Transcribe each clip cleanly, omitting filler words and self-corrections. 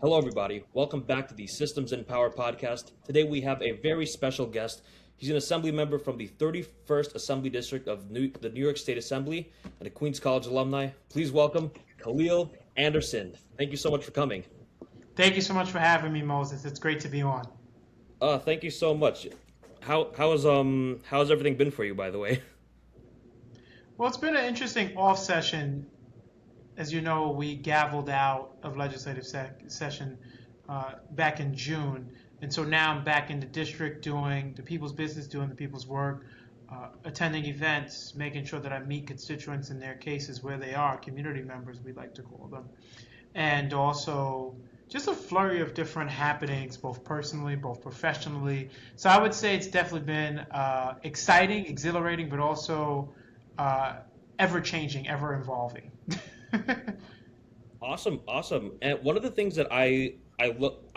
Hello, everybody. Welcome back to the Systems and Power podcast. Today we have a very special guest. He's an assembly member from the 31st Assembly District of the New York State Assembly and a Queens College alumni. Please welcome Khaleel Anderson. Thank you so much for coming. Thank you so much for having me, Moses. It's great to be on. Thank you so much. How's everything been for you, by the way? Well, it's been an interesting off session. As you know, we gavelled out of legislative session back in June. And so now I'm back in the district doing the people's business, doing the people's work, attending events, making sure that I meet constituents in their cases where they are, community members, we like to call them. And also just a flurry of different happenings, both personally, both professionally. So I would say it's definitely been exciting, exhilarating, but also ever changing, ever evolving. Awesome. And one of the things that I looked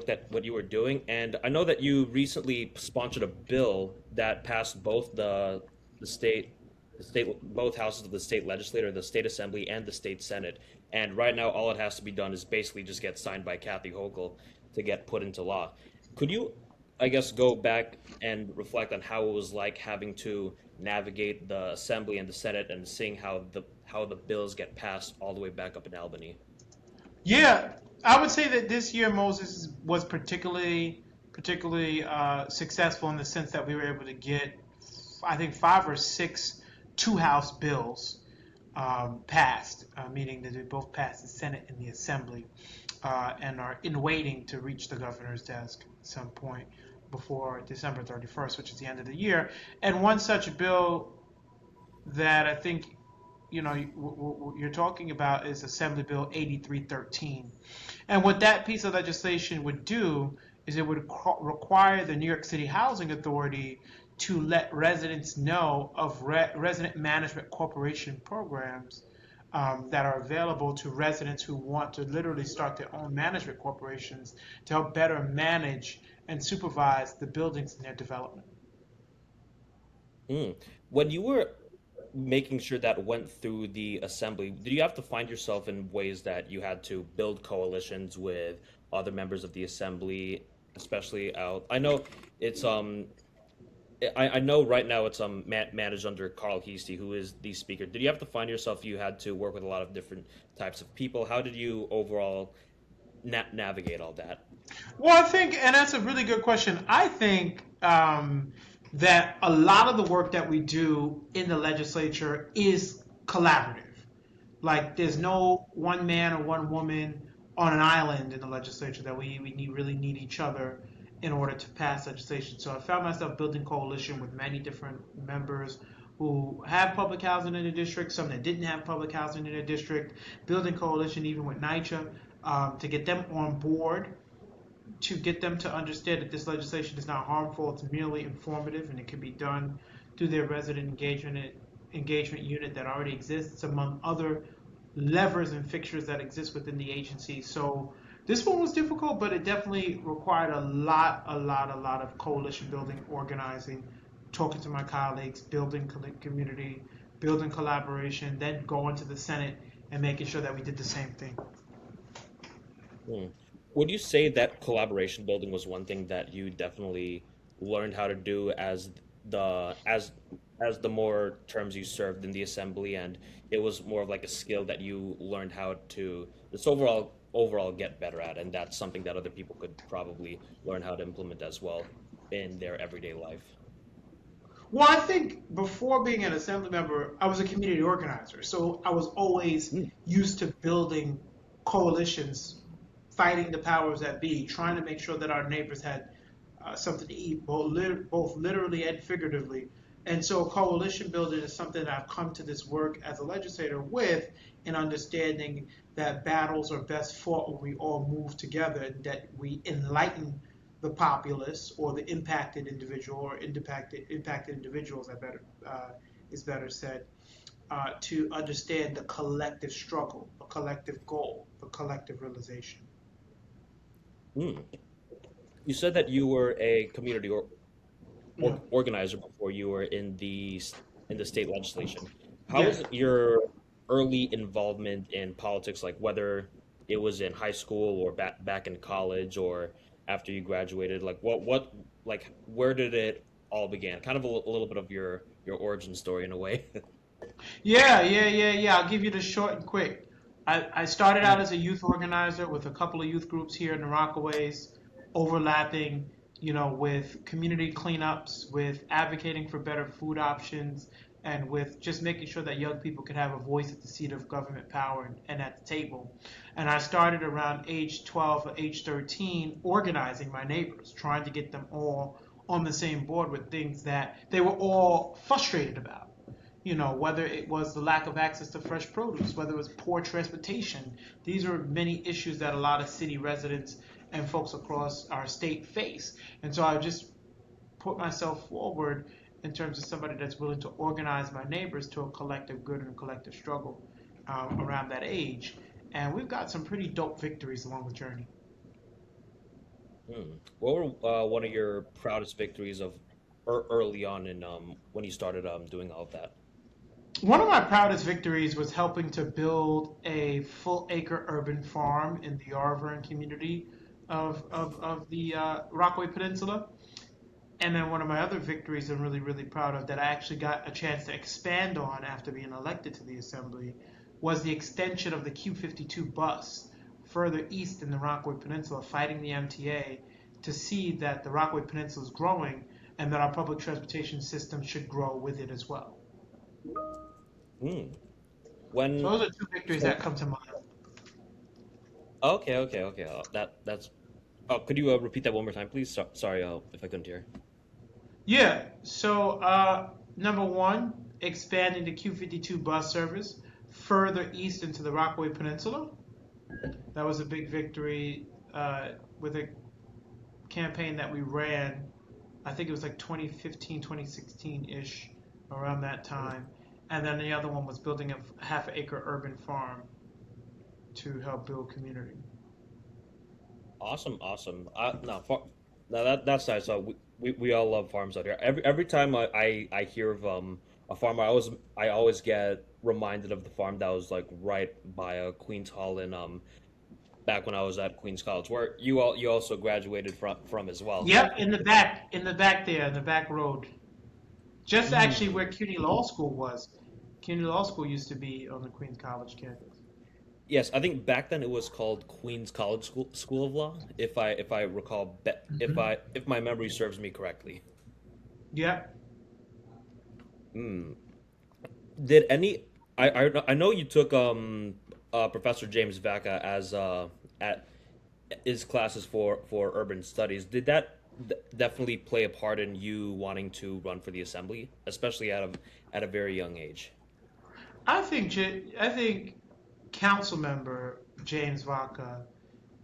at what you were doing, and I know that you recently sponsored a bill that passed both both houses of the state legislature, the state assembly, and the state senate. And right now, all it has to be done is basically just get signed by Kathy Hochul to get put into law. Could you, I guess, go back and reflect on how it was like having to navigate the assembly and the senate and seeing how the bills get passed all the way back up in Albany? Yeah, I would say that this year Moses was particularly successful in the sense that we were able to get, I think, 5 or 6 two-house bills passed, meaning that they both passed the Senate and the Assembly, and are in waiting to reach the governor's desk at some point before December 31st, which is the end of the year. And one such bill that I think you're talking about is Assembly Bill 8313. And what that piece of legislation would do is it would require the New York City Housing Authority to let residents know of resident management corporation programs that are available to residents who want to literally start their own management corporations to help better manage and supervise the buildings in their development. Mm. When you were making sure that went through the assembly, did you have to find yourself in ways that you had to build coalitions with other members of the assembly, especially out? I know it's I know right now it's managed under Carl Heastie, who is the speaker. Did you have to find yourself you had to work with a lot of different types of people? How did you overall navigate all that? Well, I think, and that's a really good question. I think that a lot of the work that we do in the legislature is collaborative. Like, there's no one man or one woman on an island in the legislature that really need each other in order to pass legislation. So I found myself building coalition with many different members who have public housing in the district, some that didn't have public housing in their district, building coalition even with NYCHA to get them on board, to get them to understand that this legislation is not harmful, it's merely informative, and it can be done through their resident engagement unit that already exists, among other levers and fixtures that exist within the agency. So this one was difficult, but it definitely required a lot of coalition building, organizing, talking to my colleagues, building community, building collaboration, then going to the Senate and making sure that we did the same thing. Hmm. Would you say that collaboration building was one thing that you definitely learned how to do as the more terms you served in the assembly, and it was more of like a skill that you learned how to just overall get better at, and that's something that other people could probably learn how to implement as well in their everyday life? Well, I think before being an assembly member, I was a community organizer. So I was always Mm. used to building coalitions, fighting the powers that be, trying to make sure that our neighbors had something to eat, both literally and figuratively. And so coalition building is something that I've come to this work as a legislator with, in understanding that battles are best fought when we all move together, and that we enlighten the populace or the impacted individual or impacted individuals, is better said, to understand the collective struggle, the collective goal, the collective realization. Mm. You said that you were a community Yeah. organizer before you were in in the state legislation. How Yeah. was your early involvement in politics, like whether it was in high school or back in college or after you graduated? Like what like where did it all begin? Kind of a little bit of your origin story in a way. Yeah. I'll give you the short and quick. I started out Mm, as a youth organizer with a couple of youth groups here in the Rockaways, overlapping, with community cleanups, with advocating for better food options, and with just making sure that young people could have a voice at the seat of government power and at the table. And I started around age 12 or age 13 organizing my neighbors, trying to get them all on the same board with things that they were all frustrated about. Whether it was the lack of access to fresh produce, whether it was poor transportation. These are many issues that a lot of city residents and folks across our state face. And so I just put myself forward in terms of somebody that's willing to organize my neighbors to a collective good and a collective struggle around that age. And we've got some pretty dope victories along the journey. mm. What were one of your proudest victories of early on in when you started doing all of that? One of my proudest victories was helping to build a full acre urban farm in the Yarvern community of the Rockaway Peninsula. And then one of my other victories I'm really, really proud of that I actually got a chance to expand on after being elected to the Assembly was the extension of the Q52 bus further east in the Rockaway Peninsula, fighting the MTA to see that the Rockaway Peninsula is growing and that our public transportation system should grow with it as well. Mm. So When those are two victories so that come to mind. okay. That's oh, could you repeat that one more time, please? Sorry, if I couldn't hear. Yeah. So number one, expanding the Q52 bus service further east into the Rockaway Peninsula. That was a big victory with a campaign that we ran. I think it was like 2015, 2016 ish, around that Mm. time. And then the other one was building a half acre urban farm to help build community. Awesome, awesome. No, no, that's nice. We all love farms out here. Every time I hear of a farm, I always get reminded of the farm that was like right by Queens Hall in back when I was at Queens College, where you also graduated from as well. Yep, in the back there, in the back road. Just actually Mm. where CUNY Law School was. CUNY Law School used to be on the Queens College campus. Yes, I think back then it was called Queens College School of Law, if I recall, Hmm. if my memory serves me correctly. Yep. Mm. Did any I know you took Professor James Vaca as at his classes for urban studies. Did that definitely play a part in you wanting to run for the assembly, especially at a very young age? I think Council Member James Vaca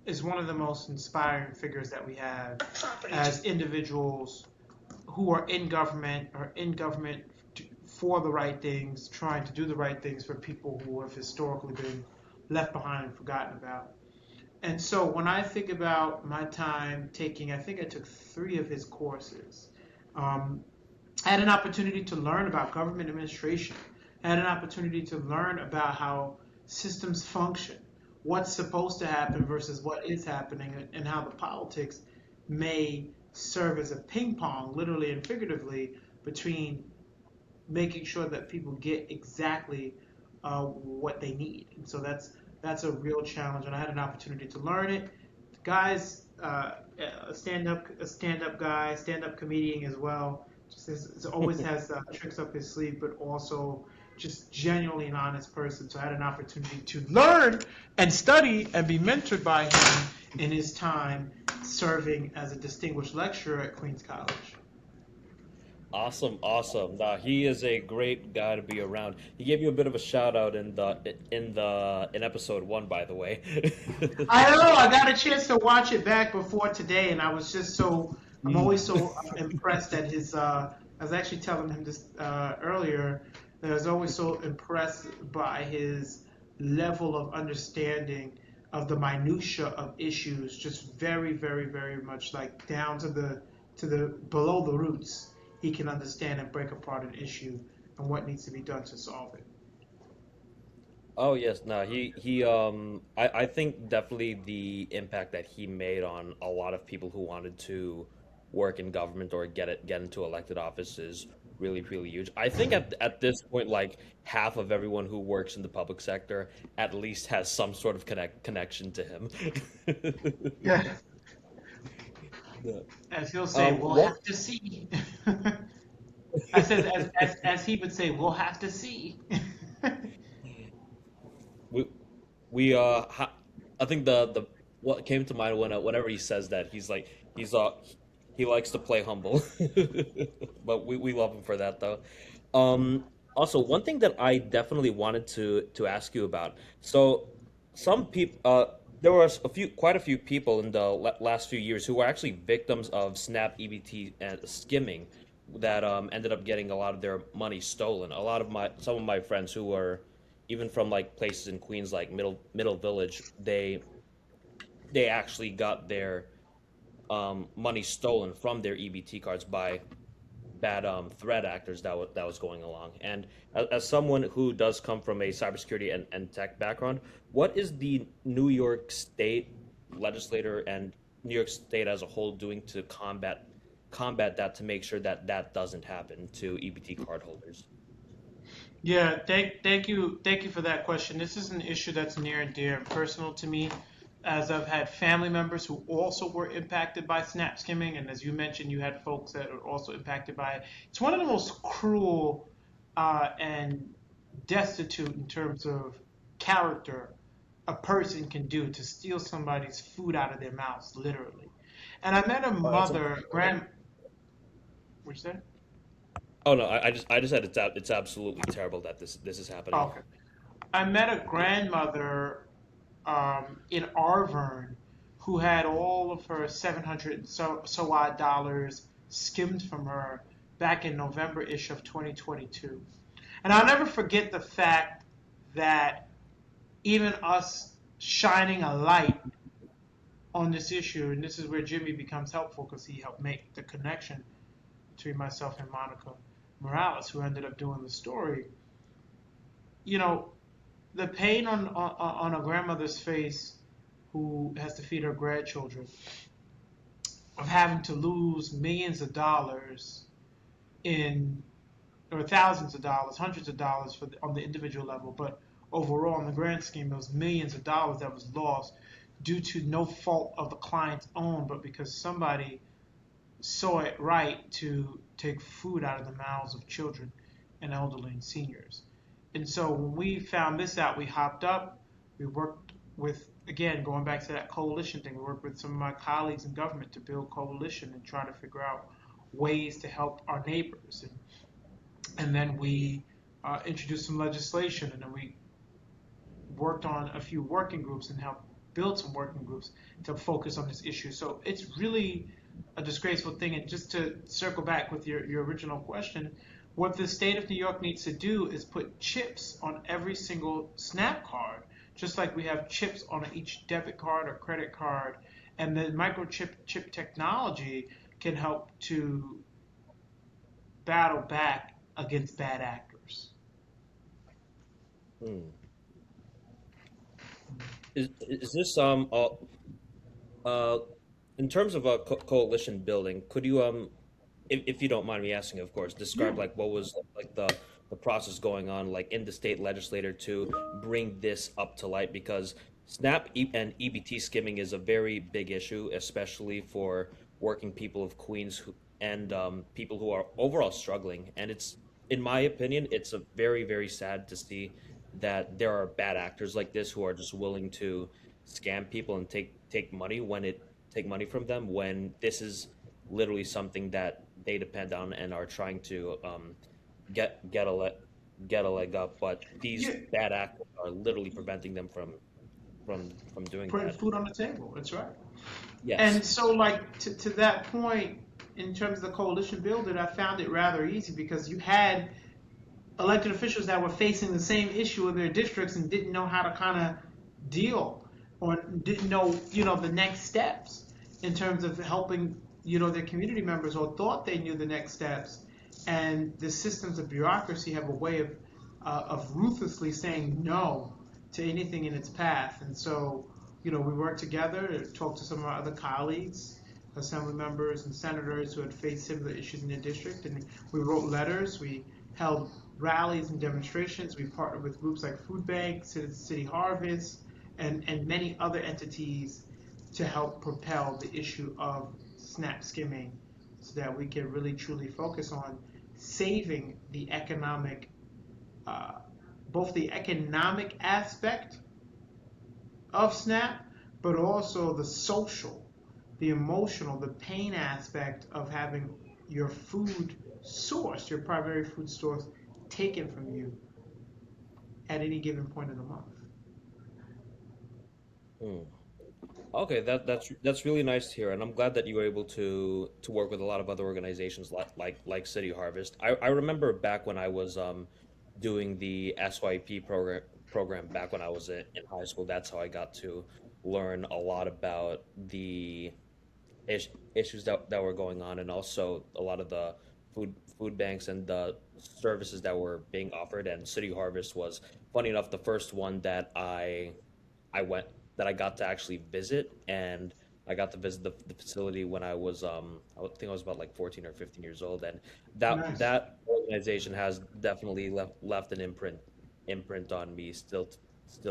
is one of the most inspiring figures that we have as individuals who are in government for the right things, trying to do the right things for people who have historically been left behind and forgotten about. And so when I think about my time taking, I think I took three of his courses. Um, I had an opportunity to learn about government administration. I had an opportunity to learn about how systems function, what's supposed to happen versus what is happening, and how the politics may serve as a ping pong, literally and figuratively, between making sure that people get exactly what they need. And so that's a real challenge, and I had an opportunity to learn it. The guys, a stand up guy, stand up comedian as well. Always has tricks up his sleeve, but also just genuinely an honest person. So I had an opportunity to learn and study and be mentored by him in his time serving as a distinguished lecturer at Queens College. Awesome, awesome. He is a great guy to be around. He gave you a bit of a shout out in episode one, by the way. I know. I got a chance to watch it back before today, and I was just so. I'm always Mm. so impressed at his. I was actually telling him this earlier. That I was always so impressed by his level of understanding of the minutia of issues, just very, very, very much like down to the below the roots. He can understand and break apart an issue and what needs to be done to solve it. Oh yes, no, I think definitely the impact that he made on a lot of people who wanted to work in government or get into elected office is really, really huge. I think at this point, like half of everyone who works in the public sector at least has some sort of connection to him. Yeah. Yeah. As he'll say, we'll What have to see. I said, as he would say, we'll have to see. we we I think the what came to mind whenever he says that he's he likes to play humble, but we love him for that though. Also, one thing that I definitely wanted to ask you about. So, some people there was quite a few people in the last few years who were actually victims of SNAP EBT and skimming that ended up getting a lot of their money stolen. A lot of my some of my friends who were even from like places in Queens like Middle Village, they actually got their money stolen from their EBT cards by bad threat actors that was going along. And as someone who does come from a cybersecurity and tech background, what is the New York State legislator and New York State as a whole doing to combat that to make sure that that doesn't happen to EBT card holders? Yeah, thank you for that question. This is an issue that's near and dear and personal to me, as I've had family members who also were impacted by SNAP skimming, and as you mentioned, you had folks that are also impacted by it. It's one of the most cruel and destitute in terms of character a person can do to steal somebody's food out of their mouths, literally. And I met a Oh, that's mother, what'd you say? Oh no, I just said it's absolutely terrible that this is Oh, happening. okay. I met a grandmother in Arvern who had all of her 700 and so odd dollars skimmed from her back in November-ish of 2022. And I'll never forget the fact that even us shining a light on this issue, and this is where Jimmy becomes helpful because he helped make the connection between myself and Monica Morales, who ended up doing the story. You know, the pain on a grandmother's face who has to feed her grandchildren of having to lose millions of dollars in or thousands of dollars, hundreds of dollars on the individual level, but overall, in the grand scheme, it was millions of dollars that was lost due to no fault of the client's own, but because somebody saw it right to take food out of the mouths of children and elderly and seniors. And so when we found this out, we hopped up, we worked with, again, going back to that coalition thing, we worked with some of my colleagues in government to build coalition and try to figure out ways to help our neighbors. And then we introduced some legislation, and then we worked on a few working groups and helped build some working groups to focus on this issue. So it's really a disgraceful thing. And just to circle back with your original question, what the state of New York needs to do is put chips on every single SNAP card, just like we have chips on each debit card or credit card. And the chip technology can help to battle back against bad actors. Hmm. Is this uh in terms of a coalition building, could you if you don't mind me asking, of course, Yeah. describe like what was like the process going on like in the state legislature to bring this up to light because and EBT skimming is a very big issue, especially for working people of Queens and people who are overall struggling. And it's, in my opinion, it's a very, very sad to see that there are bad actors like this who are just willing to scam people and take money from them when this is literally something that they depend on and are trying to get a get a leg up, but these Yeah, bad actors are literally preventing them from doing putting that. food on the table. That's right. Yes. And so, like to that point, in terms of the coalition building, I found it rather easy because you had elected officials that were facing the same issue in their districts and didn't know how to kind of deal or didn't know, the next steps in terms of helping, their community members or thought they knew the next steps. And the systems of bureaucracy have a way of ruthlessly saying no to anything in its path. And so, we worked together to talk to some of our other colleagues, assembly members and senators who had faced similar issues in their district. And we wrote letters, we held rallies and demonstrations. We partnered with groups like Food Bank, City Harvest, and many other entities to help propel the issue of SNAP skimming so that we can really truly focus on saving the economic, uh, both the economic aspect of SNAP, but also the social, the emotional, the pain aspect of having your food source, your primary food source, taken from you at any given point of the month. Hmm. Okay, that's really nice to hear, and I'm glad that you were able to work with a lot of other organizations like City Harvest. I remember back when I was doing the SYP program back when I was in high school. That's how I got to learn a lot about the issues that were going on, and also a lot of the food banks and the services that were being offered. And City Harvest was, funny enough, the first one that I went that I got to actually visit, and I got to visit the facility when I was I would think I was about like 14 or 15 years old, and Nice. that organization has definitely left an imprint on me still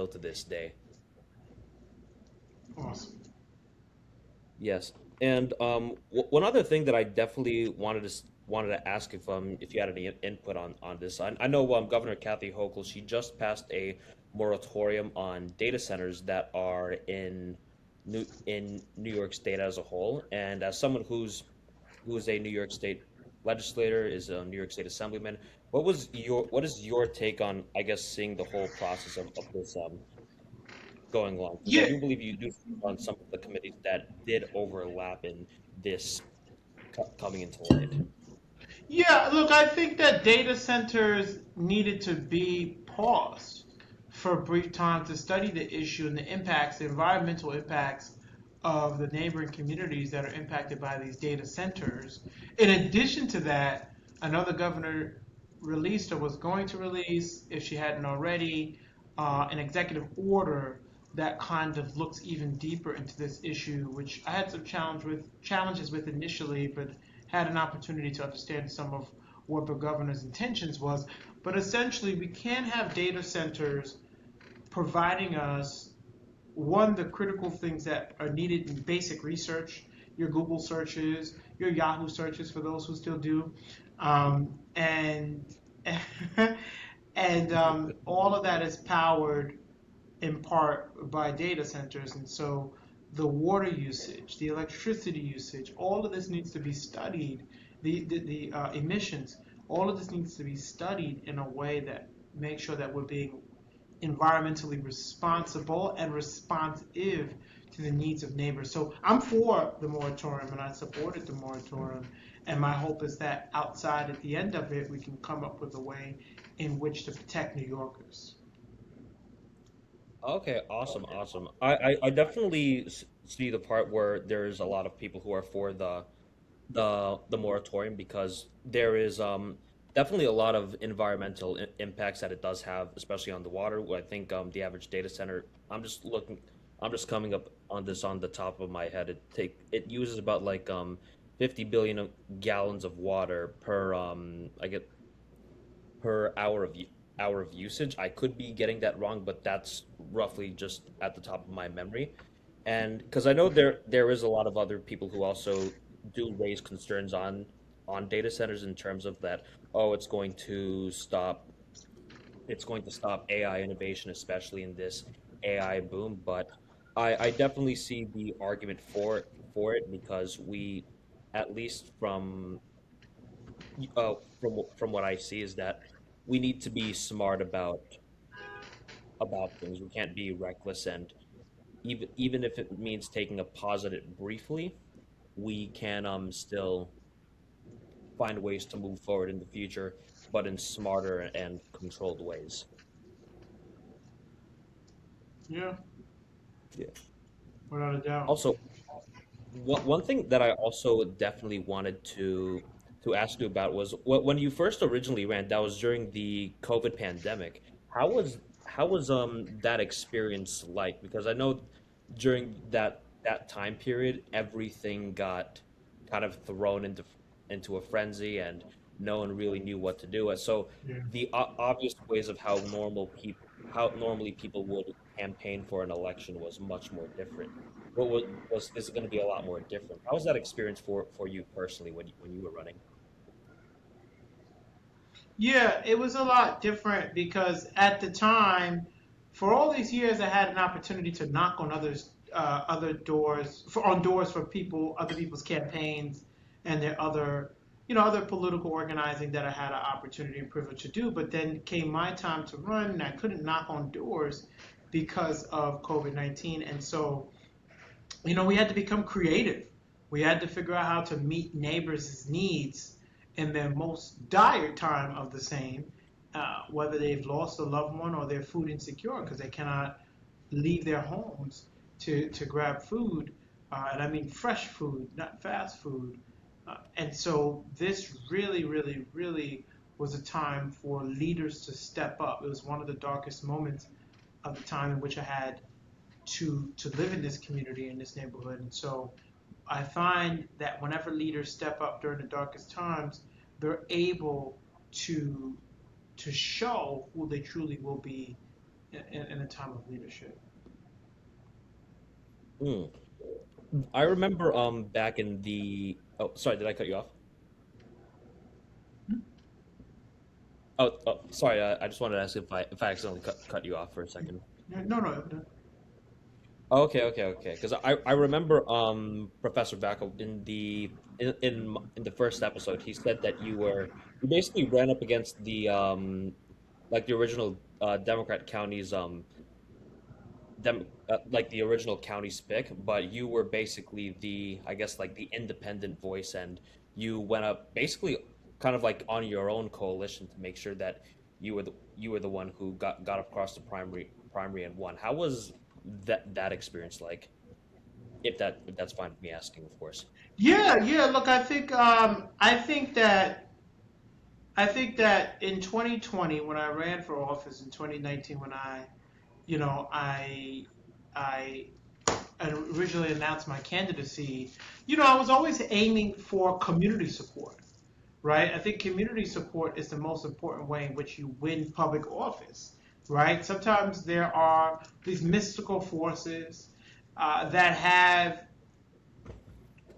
to this day. Awesome. Yes, and one other thing that I definitely wanted to ask if you had any input on this. I know Governor Kathy Hochul, she just passed a moratorium on data centers that are in New York State as a whole. And as someone who's a New York State legislator, is a New York State assemblyman, what is your take on, I guess, seeing the whole process of this going along? Because I Yeah, do believe you do sit on some of the committees that did overlap in this coming into light. yeah. Look, I think that data centers needed to be paused for a brief time to study the issue and the impacts, the environmental impacts of the neighboring communities that are impacted by these data centers. In addition to that, another governor released or was going to release, if she hadn't already, an executive order that kind of looks even deeper into this issue, which I had some challenges with initially, but had an opportunity to understand some of what the governor's intentions was. But essentially, we can't have data centers providing us one, the critical things that are needed in basic research, your Google searches, your Yahoo searches for those who still do, and and all of that is powered in part by data centers. And so the water usage, the electricity usage, all of this needs to be studied. The emissions, all of this needs to be studied in a way that makes sure that we're being environmentally responsible and responsive to the needs of neighbors. So I'm for the moratorium and I supported the moratorium. And my hope is that outside at the end of it, we can come up with a way in which to protect New Yorkers. Okay, awesome, awesome. I definitely see the part where there's a lot of people who are for the moratorium, because there is definitely a lot of environmental impacts that it does have, especially on the water. I think the average data center, I'm just coming up on this on the top of my head. It uses about like 50 billion gallons of water per I get per hour of usage. I could be getting that wrong, but that's roughly just at the top of my memory. And because I know there is a lot of other people who also do raise concerns on data centers in terms of that, oh, it's going to stop AI innovation, especially in this AI boom. But I definitely see the argument for it, because at least from what I see, is that we need to be smart about things. We can't be reckless, and even if it means taking a pause at it briefly, we can still find ways to move forward in the future, but in smarter and controlled ways. Yeah, Yeah. without a doubt. Also, one thing that I also definitely wanted to ask you about was when you first originally ran. That was during the COVID pandemic. How was how was that experience like? Because I know during that time period, everything got kind of thrown into a frenzy, and no one really knew what to do. And so Yeah. the obvious ways of how normally people would campaign for an election was much more different. What was this going to be a lot more different? How was that experience for you personally when you were running? Yeah, it was a lot different because at the time, for all these years, I had an opportunity to knock on other doors on doors for other people's campaigns, and their other political organizing that I had an opportunity and privilege to do. But then came my time to run, and I couldn't knock on doors because of COVID-19, and so we had to become creative. We had to figure out how to meet neighbors' needs in their most dire time of the same, whether they've lost a loved one or they're food insecure because they cannot leave their homes to grab food. And I mean fresh food, not fast food. And so this really, really, really was a time for leaders to step up. It was one of the darkest moments of the time in which I had to live in this community, in this neighborhood. And so I find that whenever leaders step up during the darkest times, they're able to to show who they truly will be in a time of leadership. Mm. I remember back in the oh, sorry, did I cut you off? Sorry, I just wanted to ask if I accidentally cut you off for a second. No, no, no. Okay, okay, okay. Because I remember Professor Vacco in the first episode, he said that you basically ran up against the like the original Democrat counties like the original county spick, but you were basically the, I guess, like the independent voice, and you went up basically kind of like on your own coalition to make sure that you were the one who got across the primary and won. How was that experience like? If that's fine with me asking, of course. Yeah, yeah. Look, I think that in 2020, when I ran for office, in 2019, when you know, I I originally announced my candidacy, I was always aiming for community support, right? I think community support is the most important way in which you win public office, right? Sometimes there are these mystical forces that have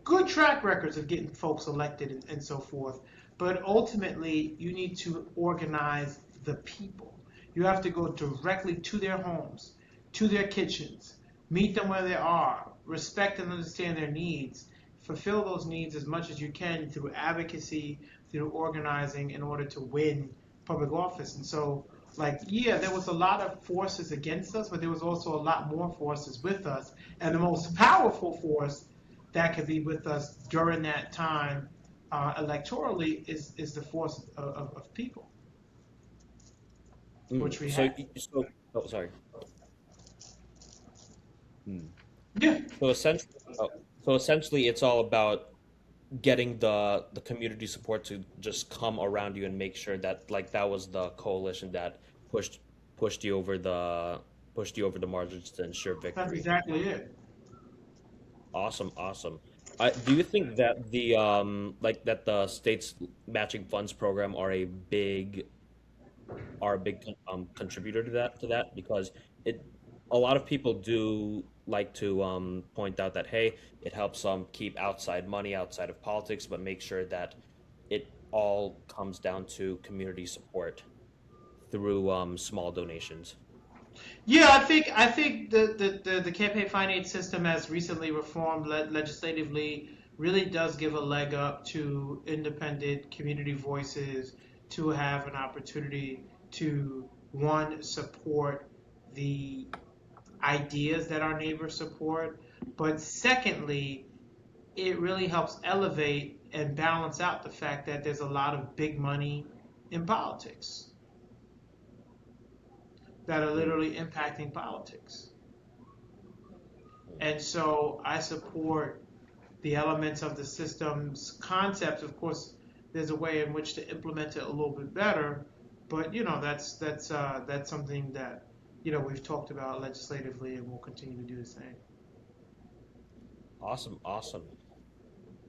good track records of getting folks elected and so forth. But ultimately, you need to organize the people. You have to go directly to their homes, to their kitchens, meet them where they are, respect and understand their needs, fulfill those needs as much as you can through advocacy, through organizing in order to win public office. And so, like, yeah, there was a lot of forces against us, but there was also a lot more forces with us. And the most powerful force that could be with us during that time electorally is the force of people, Mm. which we have. Oh, sorry. Mm. Yeah, So essentially, oh, so essentially, it's all about getting the community support to just come around you and make sure that like that was the coalition that pushed pushed you over the pushed you over the margins to ensure that's victory. exactly it. Awesome, awesome. Do you think that the like that the state's matching funds program are a big contributor to that because it a lot of people do like to point out that hey, it helps keep outside money outside of politics, but make sure that it all comes down to community support through small donations. Yeah, I think the campaign finance system, as recently reformed legislatively, really does give a leg up to independent community voices to have an opportunity to, one, support the ideas that our neighbors support, but secondly, it really helps elevate and balance out the fact that there's a lot of big money in politics that are Mm, literally impacting politics. And so I support the elements of the system's concepts. Of course, there's a way in which to implement it a little bit better, but that's something that we've talked about legislatively, and we'll continue to do the same. Awesome, awesome.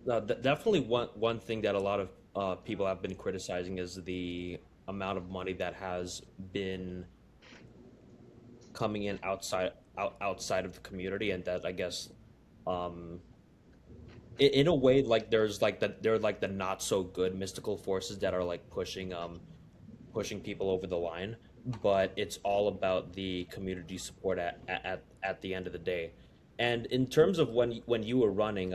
Definitely one thing that a lot of people have been criticizing is the amount of money that has been coming in outside of the community, and that I guess um, in a way, like there's like there are like the not so good mystical forces that are like pushing people over the line, but it's all about the community support at the end of the day. And in terms of when you were running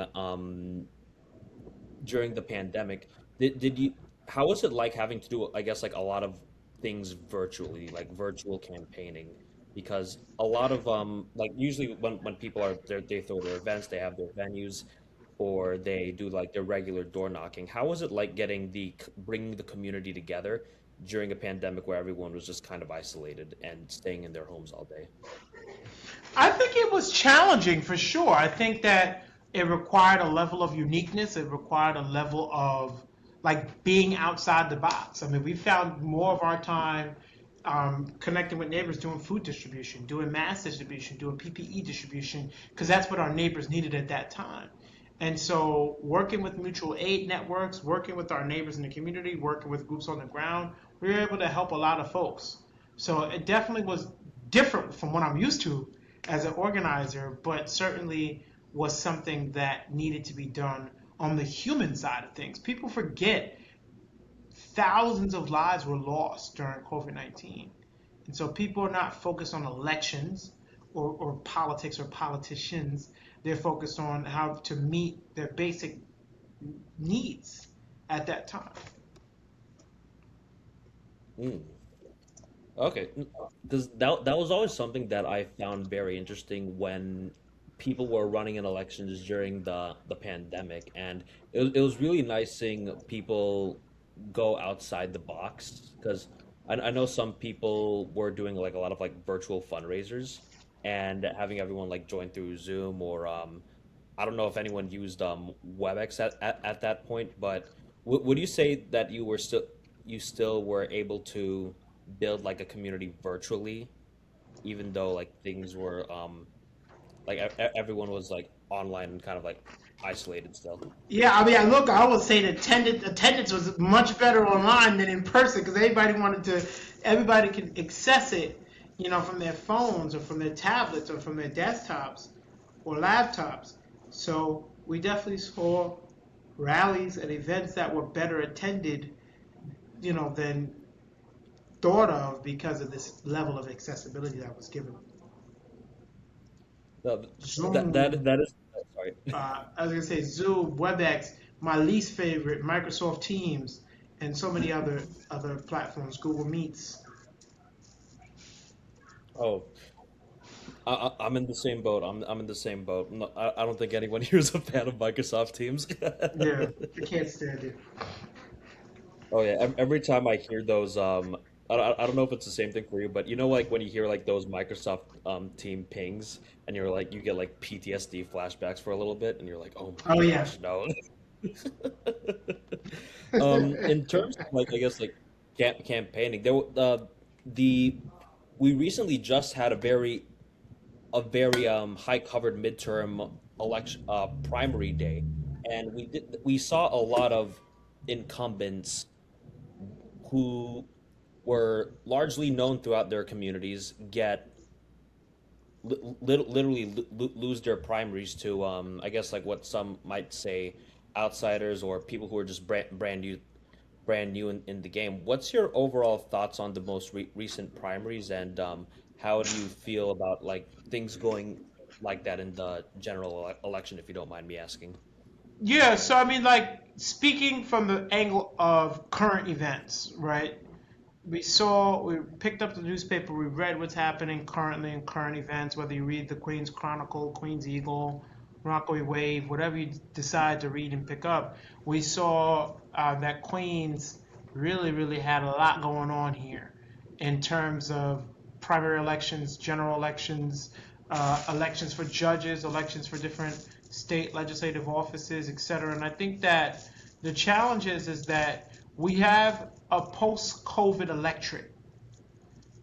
during the pandemic, did you how was it like having to do, I guess, like a lot of things virtually, like virtual campaigning? Because a lot of like usually when people are there, they throw their events, they have their venues, or they do like their regular door knocking. How was it like bringing the community together during a pandemic where everyone was just kind of isolated and staying in their homes all day? I think it was challenging for sure. I think that it required a level of uniqueness. It required a level of like being outside the box. I mean, we found more of our time connecting with neighbors, doing food distribution, doing mass distribution, doing PPE distribution, because that's what our neighbors needed at that time. And so, working with mutual aid networks, working with our neighbors in the community, working with groups on the ground, we were able to help a lot of folks. So, it definitely was different from what I'm used to as an organizer, but certainly was something that needed to be done on the human side of things. People forget thousands of lives were lost during COVID 19. And so people are not focused on elections or politics or politicians. They're focused on how to meet their basic needs at that time. Mm. Okay, because that was always something that I found very interesting when people were running in elections during the pandemic, and it was really nice seeing people go outside the box. Because I know some people were doing like a lot of like virtual fundraisers and having everyone like join through Zoom or I don't know if anyone used WebEx at that point, but would you say that you still were able to build like a community virtually, even though like things were like everyone was like online and kind of like isolated still? Yeah, I mean, I would say that attendance was much better online than in person because everybody can access it, from their phones or from their tablets or from their desktops or laptops. So we definitely saw rallies and events that were better attended, than thought of because of this level of accessibility that was given. No, Zoom, that is sorry. I was gonna say Zoom, WebEx, my least favorite, Microsoft Teams, and so many other platforms, Google Meets. Oh, I'm in the same boat. I'm in the same boat. No, I don't think anyone here is a fan of Microsoft Teams. Yeah, I can't stand it. Oh yeah, every time I hear those, I don't know if it's the same thing for you, but you know, like when you hear like those Microsoft team pings, and you're like, you get like PTSD flashbacks for a little bit, and you're like, oh my Oh yeah. gosh, no. In terms of like, I guess like campaigning, the we recently just had a very high covered midterm election primary day, and we saw a lot of incumbents who were largely known throughout their communities get literally lose their primaries to I guess like what some might say outsiders or people who are just brand new in the game. What's your overall thoughts on the most recent primaries, and how do you feel about like things going like that in the general election, if you don't mind me asking? Yeah, so I mean, like speaking from the angle of current events, right? We picked up the newspaper, we read what's happening currently in current events, whether you read the Queen's Chronicle, Queen's Eagle, Rockaway Wave, whatever you decide to read and pick up. We saw that Queens really had a lot going on here in terms of primary elections, general elections, elections for judges, elections for different state legislative offices, etc. And I think that the challenge is that we have a post-COVID electorate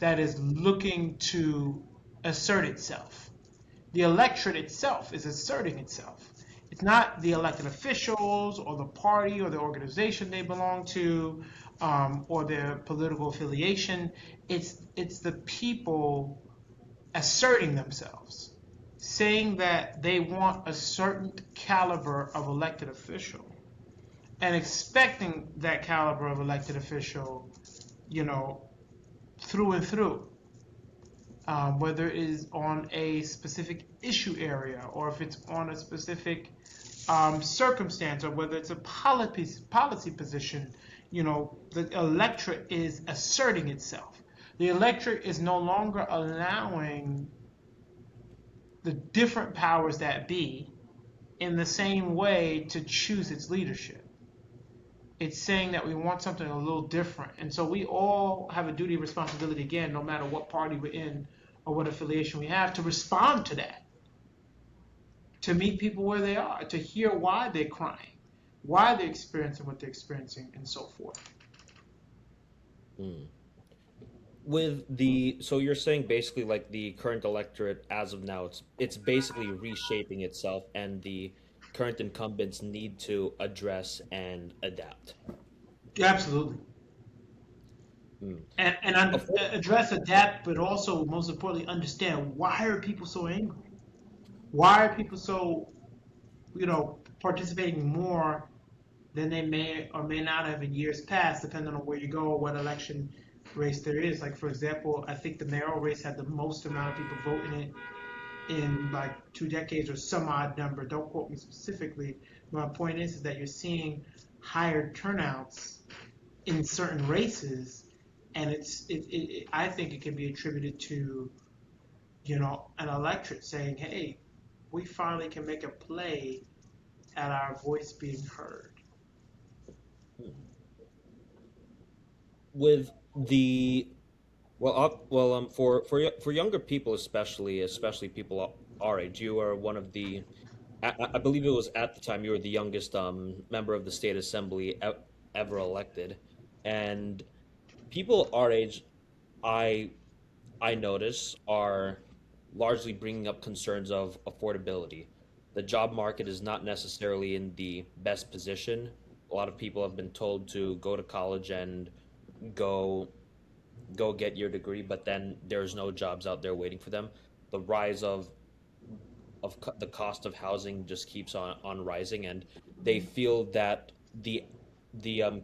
that is looking to assert itself. The electorate itself is asserting itself. It's not the elected officials or the party or the organization they belong to, or their political affiliation. It's the people asserting themselves, saying that they want a certain caliber of elected official and expecting that caliber of elected official, you know, through and through, whether it is on a specific issue area or if it's on a specific circumstance or whether it's a policy position. The electorate is asserting itself. The electorate is no longer allowing the different powers that be in the same way to choose its leadership. It's saying that we want something a little different. And so we all have a duty and responsibility, again, no matter what party we're in or what affiliation we have, to respond to that, to meet people where they are, to hear why they're crying, why they're experiencing what they're experiencing, and so forth. Mm. With the so you're saying basically like the current electorate as of now, it's basically reshaping itself, and the current incumbents need to address and adapt. Absolutely. Mm. And Afford- address, adapt, but also, most importantly, understand why are people so angry? Why are people so, participating more than they may or may not have in years past, depending on where you go or what election race there is. Like, for example, I think the mayoral race had the most amount of people voting it in like 2 decades or some odd number. Don't quote me specifically. My point is that you're seeing higher turnouts in certain races, and I think it can be attributed to an electorate saying, "Hey, we finally can make a play at our voice being heard." with the for younger people, especially people our age, you are one of the I believe it was at the time you were the youngest member of the state assembly ever elected, and people our age, I I notice, are largely bringing up concerns of affordability. The job market is not necessarily in the best position. A lot of people have been told to go to college and go go get your degree, but then there's no jobs out there waiting for them. The rise of the cost of housing just keeps on rising, and they feel that the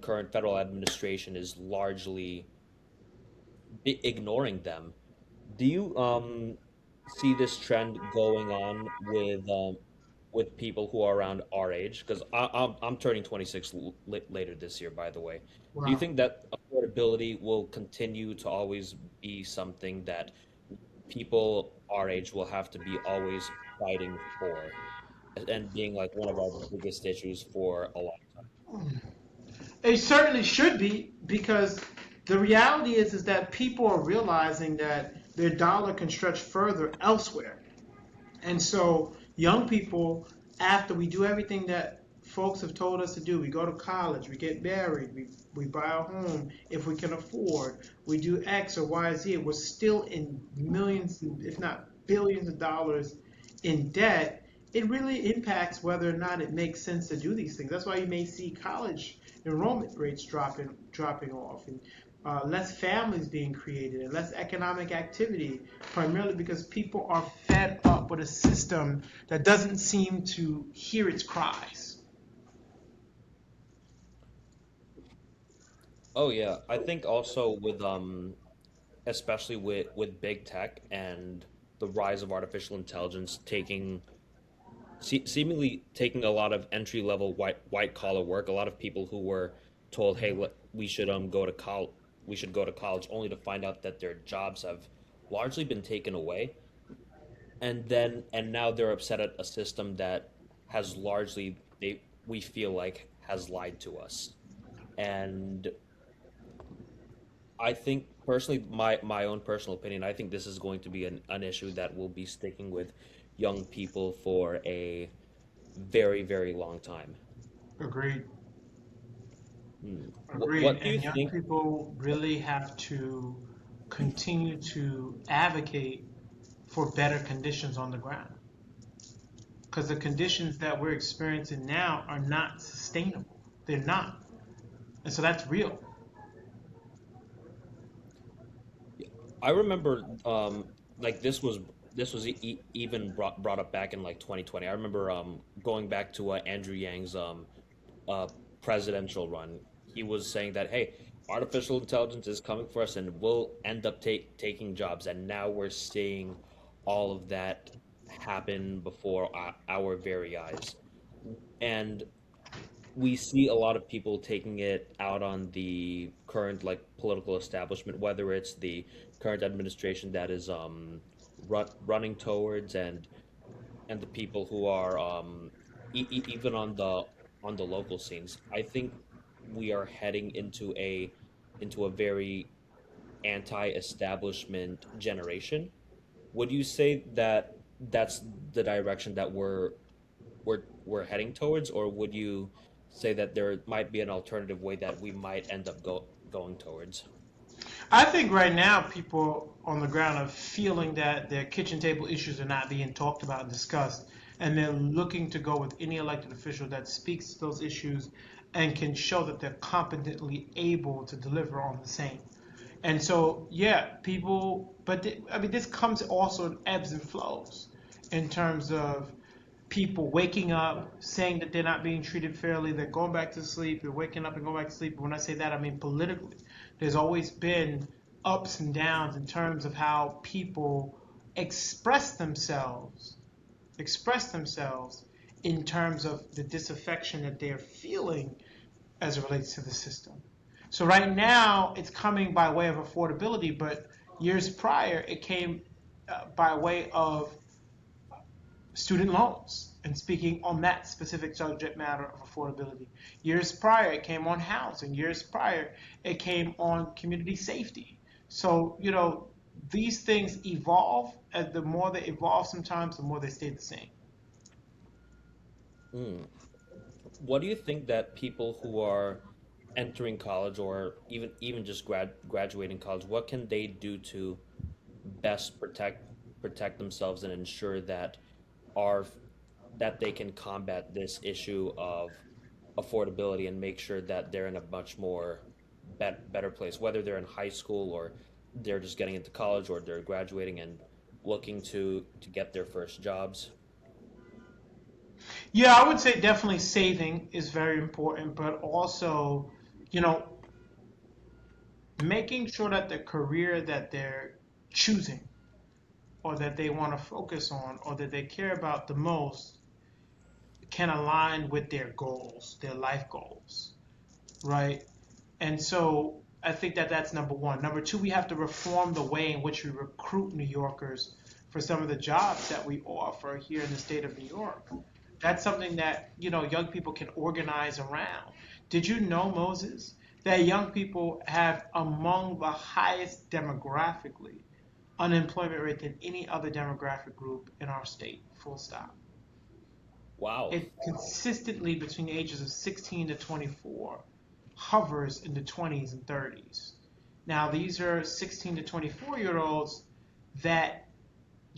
current federal administration is largely ignoring them. Do you see this trend going on with people who are around our age? Because I'm turning 26 later this year, by the way. Do you Wow. think that affordability will continue to always be something that people our age will have to be always fighting for, and being like one of our biggest issues for a long time? It certainly should be, because the reality is that people are realizing that their dollar can stretch further elsewhere. And so young people, after we do everything that folks have told us to do, we go to college, we get married, we buy a home if we can afford, we do X or Y, Z, we're still in millions, if not billions of dollars in debt. It really impacts whether or not it makes sense to do these things. That's why you may see college enrollment rates dropping off, and less families being created, and less economic activity, primarily because people are fed up with a system that doesn't seem to hear its cries. Oh yeah, I think also with especially with big tech and the rise of artificial intelligence taking seemingly taking a lot of entry level white collar work. A lot of people who were told, "Hey, we should go to college, we should go to college," only to find out that their jobs have largely been taken away, and now they're upset at a system that has largely they we feel like has lied to us. And I think personally, my own personal opinion, I think this is going to be an issue that will be sticking with young people for a very, very long time. Agreed. Hmm. Agreed. What do you And young think? people really have to. continue to advocate for better conditions on the ground, because the conditions that we're experiencing now are not sustainable. They're not. And so that's real. I remember like this was even brought up back in like 2020. I remember going back to Andrew Yang's uh presidential run. He was saying that, hey, artificial intelligence is coming for us and we'll end up taking jobs, and now we're seeing all of that happen before our very eyes. And we see a lot of people taking it out on the current like political establishment, whether it's the current administration that is running towards, and the people who are even on the local scenes. I think we are heading into a very anti-establishment generation. Would you say that that's the direction that we're heading towards, or would you say that there might be an alternative way that we might end up going towards? I think right now people on the ground are feeling that their kitchen table issues are not being talked about and discussed, and they're looking to go with any elected official that speaks to those issues and can show that they're competently able to deliver on the same. And so, yeah, people, but I mean, this comes also in ebbs and flows in terms of people waking up saying that they're not being treated fairly, they're going back to sleep, they're waking up and going back to sleep. When I say that, I mean politically. There's always been ups and downs in terms of how people express themselves, express themselves in terms of the disaffection that they're feeling as it relates to the system. So right now, it's coming by way of affordability, but years prior, it came by way of student loans and speaking on that specific subject matter of affordability. Years prior, it came on housing. Years prior, it came on community safety. So, these things evolve, and the more they evolve sometimes, the more they stay the same. Mm. What do you think that people who are entering college, or even just graduating college, what can they do to best protect themselves and ensure that are that they can combat this issue of affordability and make sure that they're in a much more better place, whether they're in high school or they're just getting into college or they're graduating and looking to get their first jobs? Yeah, I would say definitely saving is very important, but also, you know, making sure that the career that they're choosing or that they want to focus on or that they care about the most can align with their goals, their life goals, right? And so I think that that's number one. Number two, we have to reform the way in which we recruit New Yorkers for some of the jobs that we offer here in the state of New York. That's something that, young people can organize around. Did you know, Moses, that young people have among the highest demographically unemployment rate than any other demographic group in our state, full stop? Wow. It consistently between the ages of 16 to 24 hovers in the 20s and 30s. Now, these are 16 to 24-year olds that,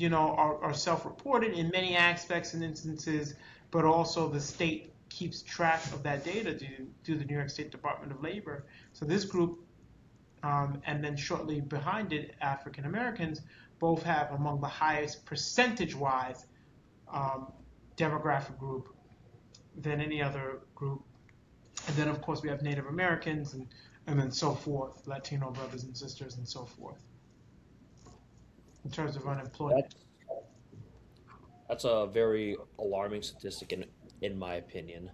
are self-reported in many aspects and instances, but also the state keeps track of that data through the New York State Department of Labor. So this group, and then shortly behind it, African Americans, both have among the highest percentage-wise um, demographic group than any other group. And then, of course, we have Native Americans and then so forth, Latino brothers and sisters and so forth, in terms of unemployment. That's that's a very alarming statistic in my opinion.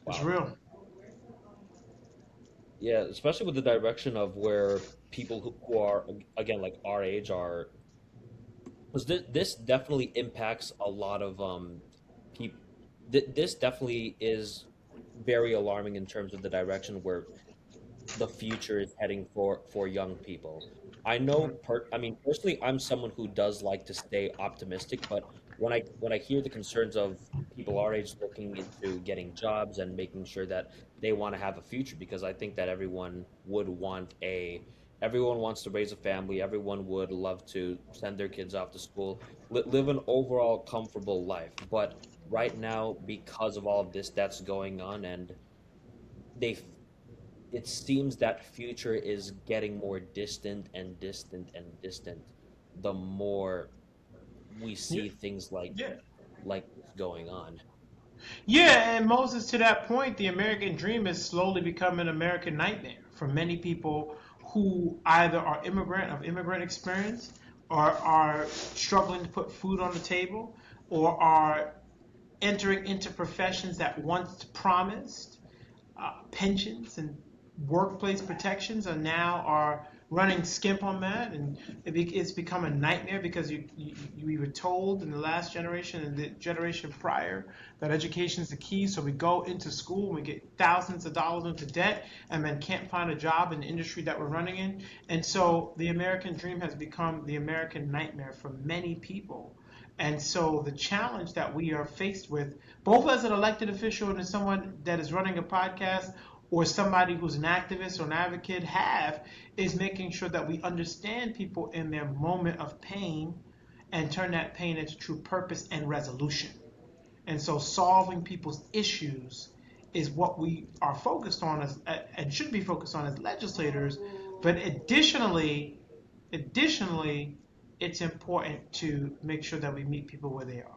It's Wow. real. Yeah, especially with the direction of where people who are again like our age are, because this definitely impacts a lot of people. This definitely is very alarming in terms of the direction where the future is heading for young people. I know Mhm. I mean personally I'm someone who does like to stay optimistic, but when I hear the concerns of people our age looking into getting jobs and making sure that they want to have a future, because I think that everyone wants to raise a family, everyone would love to send their kids off to school, live an overall comfortable life. But right now, because of all of this that's going on, and they it seems that future is getting more distant and distant and distant the more we Yeah, see things yeah. like this going on. Yeah, and Moses, to that point, the American dream is slowly becoming an American nightmare for many people who either are immigrant of immigrant experience or are struggling to put food on the table or are entering into professions that once promised pensions and workplace protections are now are running skimp on that, and it's become a nightmare because we were told in the last generation and the generation prior that education is the key. So we go into school and we get thousands of dollars into debt, and then can't find a job in the industry that we're running in. And so the American dream has become the American nightmare for many people. And so the challenge that we are faced with, both as an elected official and as someone that is running a podcast or somebody who's an activist or an advocate, have is making sure that we understand people in their moment of pain and turn that pain into true purpose and resolution. And so solving people's issues is what we are focused on as and should be focused on as legislators. But additionally, it's important to make sure that we meet people where they are.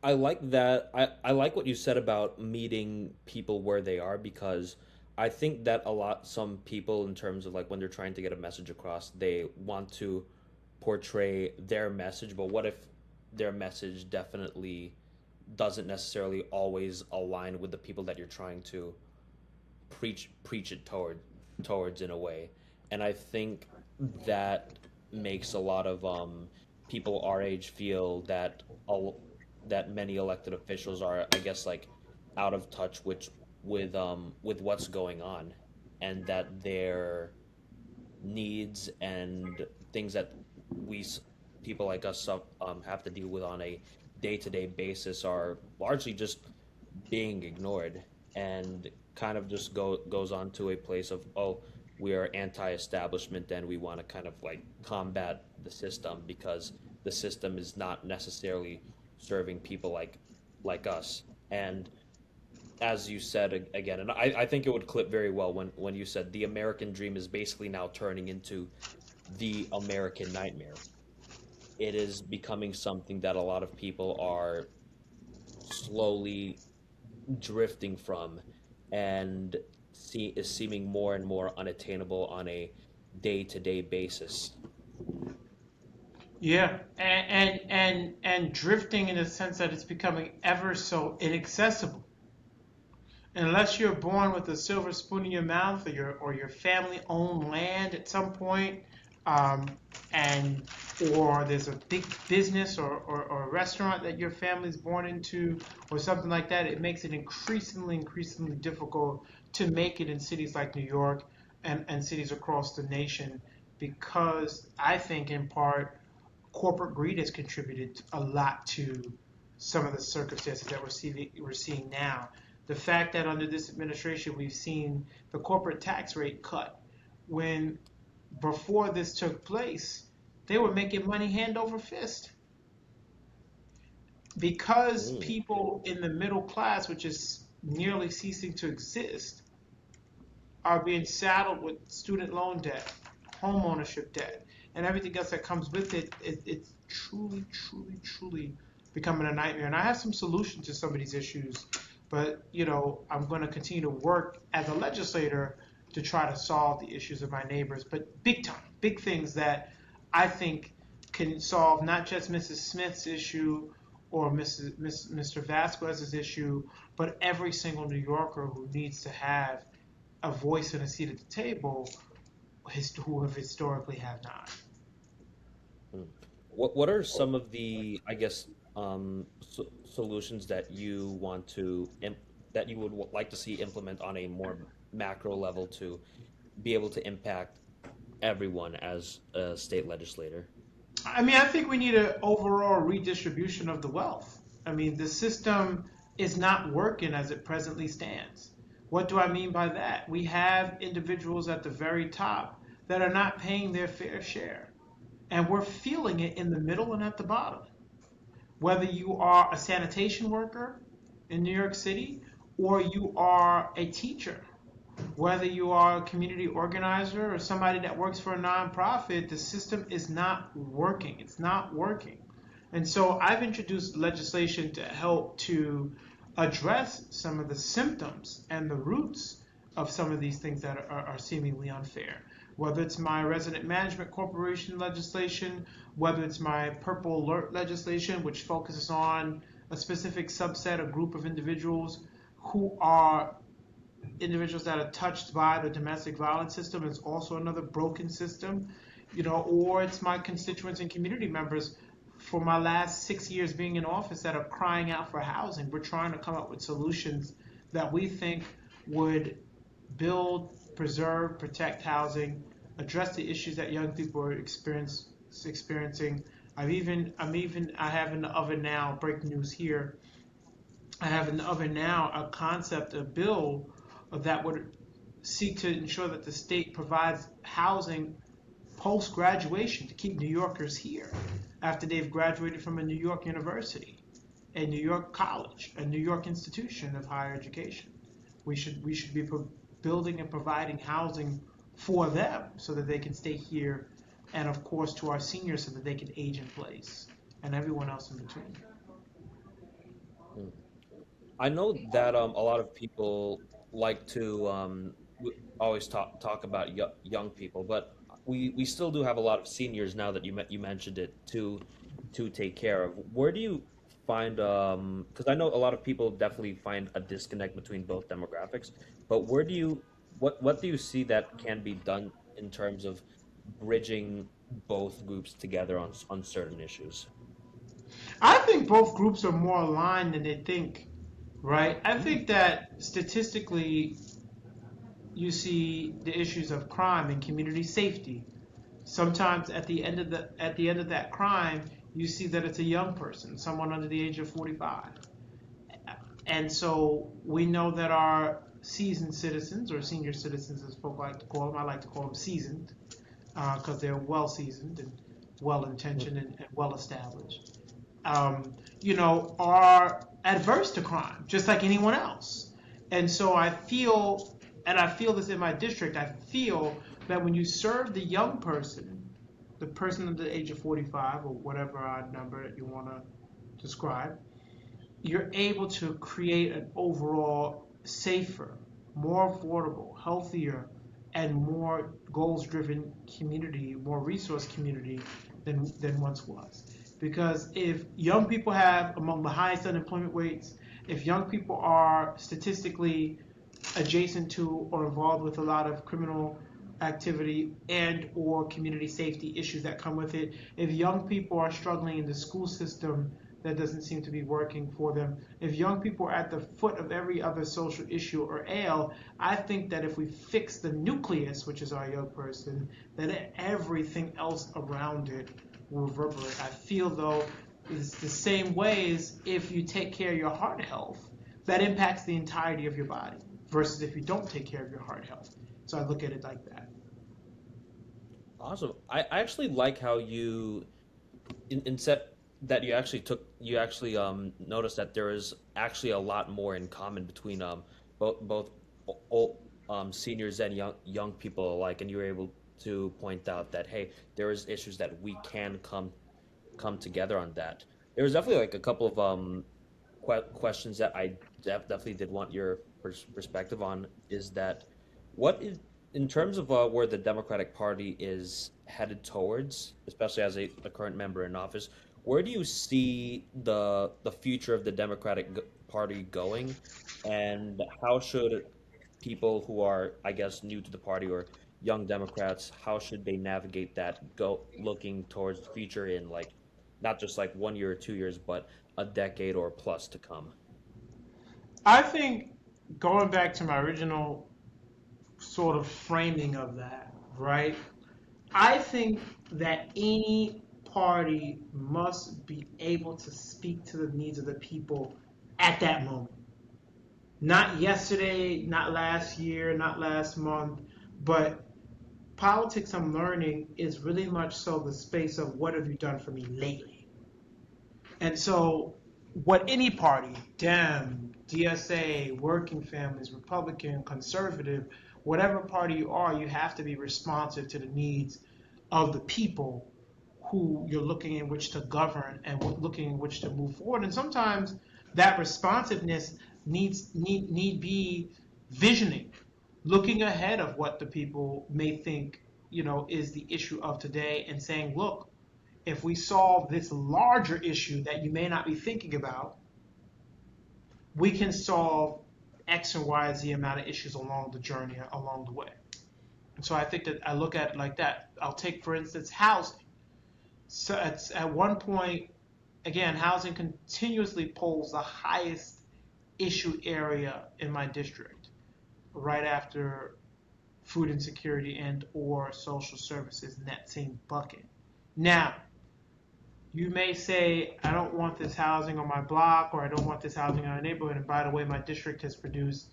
I like that. I like what you said about meeting people where they are, because I think that some people, in terms of like when they're trying to get a message across, they want to portray their message, but what if their message definitely doesn't necessarily always align with the people that you're trying to preach it towards in a way. And I think that makes a lot of people our age feel that that many elected officials are, I guess, like out of touch with what's going on, and that their needs and things that we people like us have to deal with on a day-to-day basis are largely just being ignored, and kind of just goes on to a place of, oh, we are anti-establishment and we want to kind of like combat the system because the system is not necessarily serving people like us. And as you said again, and I think it would clip very well when you said the American dream is basically now turning into the American nightmare. It is becoming something that a lot of people are slowly drifting from, and is seeming more and more unattainable on a day-to-day basis. Yeah, and drifting in the sense that it's becoming ever so inaccessible. Unless you're born with a silver spoon in your mouth, or your family owned land at some point, um, and or there's a big business or a restaurant that your family's born into or something like that, it makes it increasingly difficult to make it in cities like New York and cities across the nation, because I think in part corporate greed has contributed a lot to some of the circumstances that we're seeing now. The fact that under this administration we've seen the corporate tax rate cut, when before this took place they were making money hand over fist, because Mm. people in the middle class, which is nearly ceasing to exist, are being saddled with student loan debt, home ownership debt, and everything else that comes with it. It's truly becoming a nightmare. And I have some solutions to some of these issues, but I'm going to continue to work as a legislator to try to solve the issues of my neighbors, but big time, big things that I think can solve not just Mrs. Smith's issue or Mr. Vasquez's issue, but every single New Yorker who needs to have a voice and a seat at the table, who have historically have not. Mm. What are some of the, I guess, solutions that you want to that you would like to see implement on a more macro level to be able to impact everyone as a state legislator? I mean, I think we need an overall redistribution of the wealth. I mean, the system is not working as it presently stands. What do I mean by that? We have individuals at the very top that are not paying their fair share, and we're feeling it in the middle and at the bottom. Whether you are a sanitation worker in New York City or you are a teacher, whether you are a community organizer or somebody that works for a nonprofit, the system is not working. It's not working. And so I've introduced legislation to help to address some of the symptoms and the roots of some of these things that are seemingly unfair. Whether it's my resident management corporation legislation, whether it's my purple alert legislation, which focuses on a specific subset, a group of individuals who are individuals that are touched by the domestic violence system is also another broken system, or it's my constituents and community members for my last 6 years being in office that are crying out for housing. We're trying to come up with solutions that we think would build, preserve, protect housing, address the issues that young people are experiencing. I have in the oven now, breaking news here, I have in the oven now a bill that would seek to ensure that the state provides housing post graduation to keep New Yorkers here after they've graduated from a New York university, a New York college, a New York institution of higher education. We should be building and providing housing for them so that they can stay here, and of course to our seniors so that they can age in place, and everyone else in between. Mm. I know that a lot of people like to always talk about young people, but we still do have a lot of seniors now that you mentioned it to take care of. Where do you find because I know a lot of people definitely find a disconnect between both demographics, but what do you see that can be done in terms of bridging both groups together on certain issues? I think both groups are more aligned than they think, right? I think that statistically, you see the issues of crime and community safety. Sometimes at the end of that crime, you see that it's a young person, someone under the age of 45. And so we know that our seasoned citizens, or senior citizens as folk like to call them, I like to call them seasoned, because they're well seasoned and well intentioned and well established, are adverse to crime, just like anyone else. And so and I feel this in my district, I feel that when you serve the young person, the person under the age of 45, or whatever odd number that you want to describe, you're able to create an overall safer, more affordable, healthier, and more goals driven community, more resource community than once was. Because if young people have among the highest unemployment rates, if young people are statistically adjacent to or involved with a lot of criminal activity and or community safety issues that come with it, if young people are struggling in the school system that doesn't seem to be working for them, if young people are at the foot of every other social issue or ail, I think that if we fix the nucleus, which is our young person, then everything else around it will reverberate. I feel though it's the same ways if you take care of your heart health, that impacts the entirety of your body versus if you don't take care of your heart health. So I look at it like that. Awesome. I actually like how you in set that you actually noticed that there is actually a lot more in common between both seniors and young people alike, and you were able to point out that hey, there is issues that we can come together on that. There was definitely like a couple of questions that I definitely did want your perspective on. Is that what is in terms of where the Democratic Party is headed towards, especially as a current member in office, where do you see the future of the Party going, and how should people who are, I guess, new to the party or young Democrats, how should they navigate that go looking towards the future in like not just like 1 year or 2 years, but a decade or plus to come? I think going back to my original sort of framing of that, right? I think that any party must be able to speak to the needs of the people at that moment. Not yesterday, not last year, not last month, but politics I'm learning is really much so the space of what have you done for me lately. And so, what any party, Dem, DSA, Working Families, Republican, Conservative, whatever party you are, you have to be responsive to the needs of the people who you're looking in which to govern and looking in which to move forward. And sometimes that responsiveness need be visioning, looking ahead of what the people may think, is the issue of today, and saying, look, if we solve this larger issue that you may not be thinking about, we can solve X and Y, Z amount of issues along the journey, along the way. And so I think that I look at it like that. I'll take, for instance, housing. So at one point, again, housing continuously polls the highest issue area in my district, right after food insecurity and or social services in that same bucket. Now, you may say, I don't want this housing on my block, or I don't want this housing in our neighborhood. And by the way, my district has produced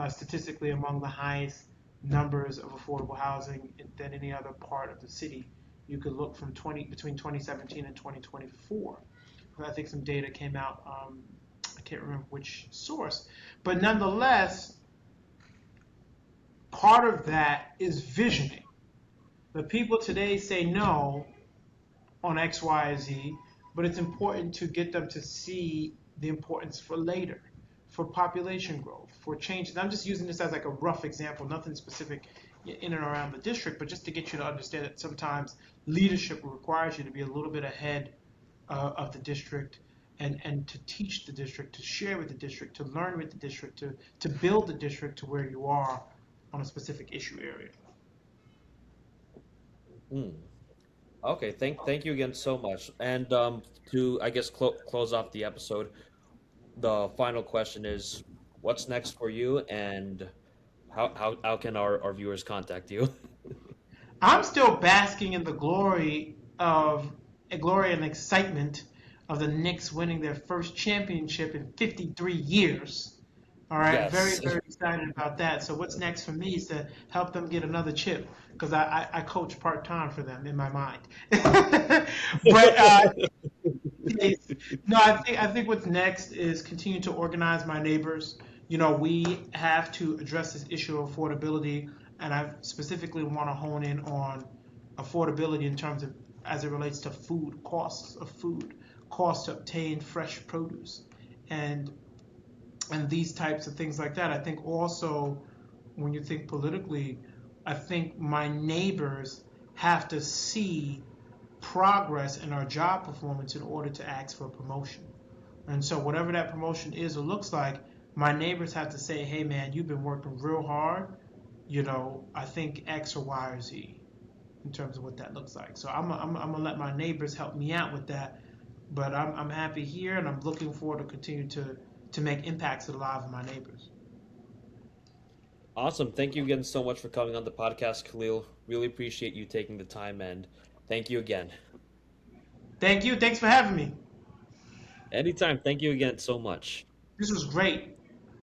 statistically among the highest numbers of affordable housing than any other part of the city. You could look from between 2017 and 2024. I think some data came out. I can't remember which source, but nonetheless, part of that is visioning. The people today say no on X, Y, Z, but it's important to get them to see the importance for later, for population growth, for changes. I'm just using this as like a rough example, nothing specific in and around the district, but just to get you to understand that sometimes leadership requires you to be a little bit ahead of the district, and to teach the district, to share with the district, to learn with the district, to build the district to where you are on a specific issue area. Mm. Okay, thank you again so much. And to I guess close off the episode, the final question is, what's next for you, and how can our viewers contact you? I'm still basking in the glory and excitement of the Knicks winning their first championship in 53 years. All right, very, Yes. very excited about that. So what's next for me is to help them get another chip, because I coach part time for them in my mind. But no, I think what's next is continue to organize my neighbors. We have to address this issue of affordability, and I specifically want to hone in on affordability in terms of as it relates to food, costs of food, costs to obtain fresh produce, and these types of things like that. I think also when you think politically, I think my neighbors have to see progress in our job performance in order to ask for a promotion. And so whatever that promotion is or looks like, my neighbors have to say, hey man, you've been working real hard. I think X or Y or Z in terms of what that looks like. So I'm gonna let my neighbors help me out with that. But I'm happy here, and I'm looking forward to continue to make impacts to the lives of my neighbors. Awesome. Thank you again so much for coming on the podcast, Khalil. Really appreciate you taking the time, and thank you again. Thank you. Thanks for having me. Anytime. Thank you again so much. This was great.